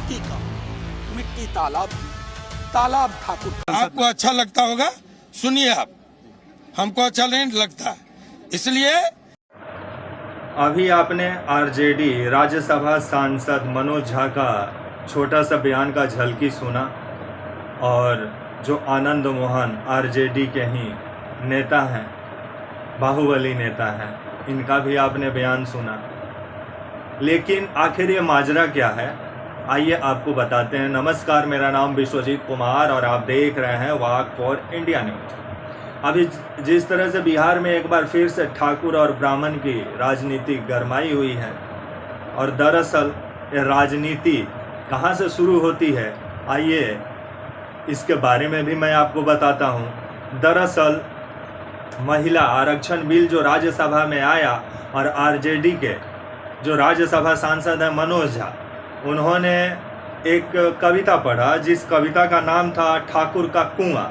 मिट्टी तालाब ठाकुर। आपको अच्छा लगता होगा, सुनिए आप, हमको अच्छा नहीं लगता, इसलिए अभी आपने आरजेडी राज्यसभा सांसद मनोज झा का छोटा सा बयान का झलकी सुना, और जो आनंद मोहन आरजेडी के ही नेता हैं, बाहुबली नेता हैं, इनका भी आपने बयान सुना। लेकिन आखिर ये माजरा क्या है, आइए आपको बताते हैं। नमस्कार, मेरा नाम विश्वजीत कुमार और आप देख रहे हैं वाक फॉर इंडिया न्यूज। अभी जिस तरह से बिहार में एक बार फिर से ठाकुर और ब्राह्मण की राजनीति गरमाई हुई है, और दरअसल ये राजनीति कहाँ से शुरू होती है, आइए इसके बारे में भी मैं आपको बताता हूँ। दरअसल महिला आरक्षण बिल जो राज्यसभा में आया, और आरजेडी के जो राज्यसभा सांसद हैं मनोज झा, उन्होंने एक कविता पढ़ा जिस कविता का नाम था ठाकुर का कुआं,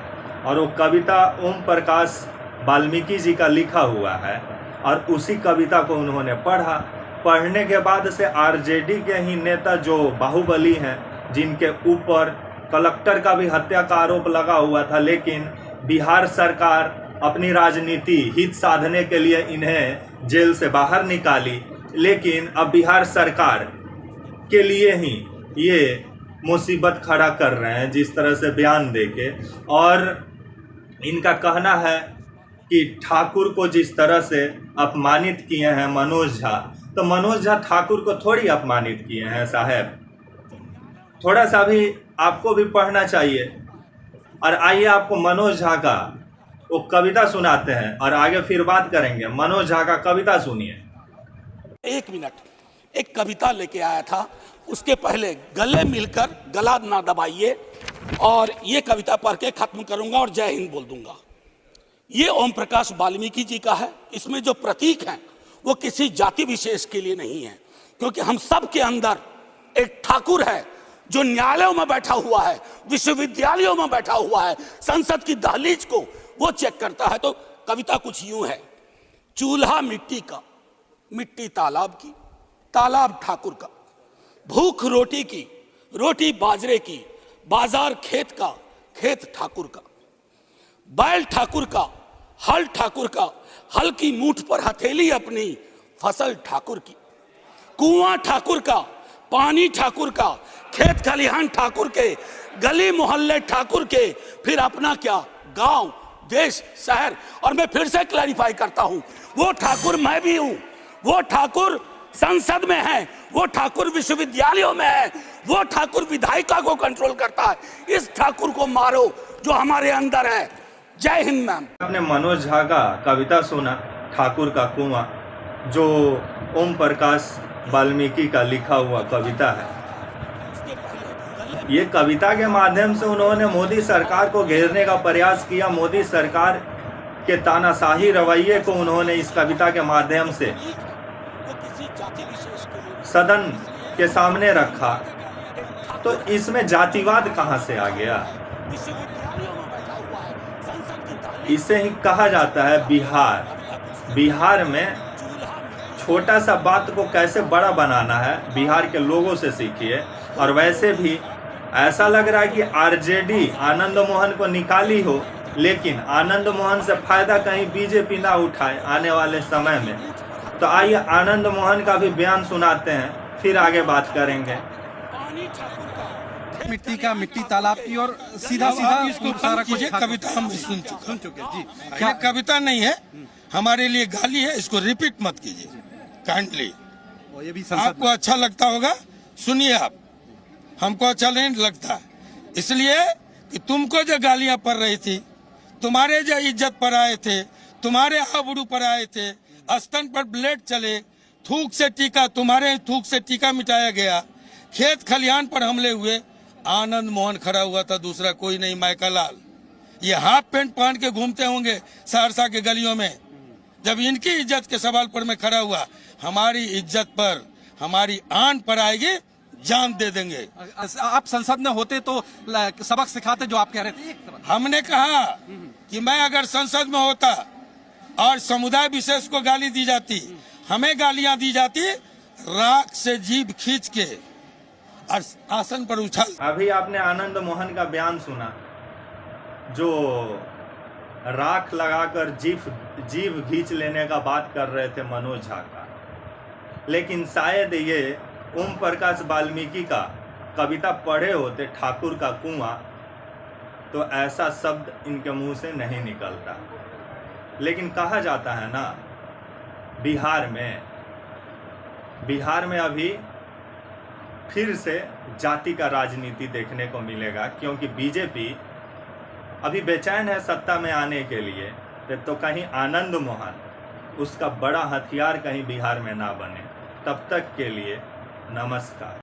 और वो कविता ओम प्रकाश वाल्मीकि जी का लिखा हुआ है, और उसी कविता को उन्होंने पढ़ा। पढ़ने के बाद से आरजेडी के ही नेता जो बाहुबली हैं, जिनके ऊपर कलेक्टर का भी हत्या का आरोप लगा हुआ था, लेकिन बिहार सरकार अपनी राजनीति हित साधने के लिए इन्हें जेल से बाहर निकाली, लेकिन अब बिहार सरकार के लिए ही ये मुसीबत खड़ा कर रहे हैं जिस तरह से बयान देके। और इनका कहना है कि ठाकुर को जिस तरह से अपमानित किए हैं मनोज झा, तो मनोज झा ठाकुर को थोड़ी अपमानित किए हैं साहब। थोड़ा सा भी आपको भी पढ़ना चाहिए। और आइए आपको मनोज झा का वो कविता सुनाते हैं, और आगे फिर बात करेंगे। मनोज झा का कविता सुनिए। एक मिनट, एक कविता लेके आया था, उसके पहले गले मिलकर गला ना दबाइए, और ये कविता पढ़ के खत्म करूंगा और जय हिंद बोल दूंगा। ये ओम प्रकाश वाल्मीकि जी का है। इसमें जो प्रतीक हैं वो किसी जाति विशेष के लिए नहीं है, क्योंकि हम सब के अंदर एक ठाकुर है जो न्यायालयों में बैठा हुआ है, विश्वविद्यालयों में बैठा हुआ है, संसद की दहलीज को वो चेक करता है। तो कविता कुछ यूं है। चूल्हा मिट्टी का, मिट्टी तालाब की, तालाब ठाकुर का, भूख रोटी की, रोटी बाजरे की, बाजार खेत का, खेत ठाकुर का, बैल ठाकुर का, हल ठाकुर का, हल की मूठ पर हथेली अपनी, फसल ठाकुर की, कुआं ठाकुर का, पानी ठाकुर का, खेत खलिहान ठाकुर के, गली मोहल्ले ठाकुर के, फिर अपना क्या, गांव, देश, शहर। और मैं फिर से क्लैरिफाई करता हूं, वो ठाकुर मैं भी हूं, वो ठाकुर संसद में है, वो ठाकुर विश्वविद्यालयों में है, वो ठाकुर विधायिका को कंट्रोल करता है। इस ठाकुर को मारो जो हमारे अंदर है। जय हिंद। मैम, आपने मनोज झा का कविता सुना, ठाकुर का कुआं, जो ओम प्रकाश वाल्मीकि का लिखा हुआ कविता है। ये कविता के माध्यम से उन्होंने मोदी सरकार को घेरने का प्रयास किया। मोदी सरकार के तानाशाही रवैये को उन्होंने इस कविता के माध्यम से सदन के सामने रखा। तो इसमें जातिवाद कहां से आ गया? इसे ही कहा जाता है बिहार। बिहार में छोटा सा बात को कैसे बड़ा बनाना है, बिहार के लोगों से सीखिए। और वैसे भी ऐसा लग रहा है कि आरजेडी आनंद मोहन को निकाली हो, लेकिन आनंद मोहन से फायदा कहीं बीजेपी ना उठाए आने वाले समय में। तो आइए आनंद मोहन का भी बयान सुनाते हैं, फिर आगे बात करेंगे। मिट्टी का, मिट्टी तालाब की, और सीधा इसको सारा कुछ कविता हम सुन चुके जी। क्या कविता नहीं है, हमारे लिए गाली है, इसको रिपीट मत कीजिए काइंडली। ये भी आपको अच्छा लगता होगा, सुनिए आप, हमको अच्छा नहीं लगता, इसलिए कि तुमको जो गालियां पड़ रही थी, तुम्हारे जो इज्जत पर आए थे, तुम्हारे आबरू पर आए थे, स्तन पर ब्लेड चले, थूक से टीका, तुम्हारे थूक से टीका मिटाया गया, खेत खलिहान पर हमले हुए, आनंद मोहन खड़ा हुआ था, दूसरा कोई नहीं, माइका लाल। ये हाफ पैंट पहन के घूमते होंगे सहरसा के गलियों में। जब इनकी इज्जत के सवाल पर मैं खड़ा हुआ, हमारी इज्जत पर, हमारी आन पर आएगी, जान दे देंगे। आप संसद में होते तो सबक सिखाते जो आप कह रहे थे। हमने कहा कि मैं अगर संसद में होता और समुदाय विशेष को गाली दी जाती, हमें गालियां दी जाती, राख से जीभ खींच के और आसन पर उछल। अभी आपने आनंद मोहन का बयान सुना, जो राख लगाकर जीव खींच लेने का बात कर रहे थे मनोज झा का, लेकिन शायद ये ओम प्रकाश वाल्मीकि का कविता पढ़े होते, ठाकुर का कुआं, तो ऐसा शब्द इनके मुंह से नहीं निकलता। लेकिन कहा जाता है ना, बिहार में अभी फिर से जाति का राजनीति देखने को मिलेगा, क्योंकि बीजेपी अभी बेचैन है सत्ता में आने के लिए। तो कहीं आनंद मोहन उसका बड़ा हथियार कहीं बिहार में ना बने। तब तक के लिए नमस्कार।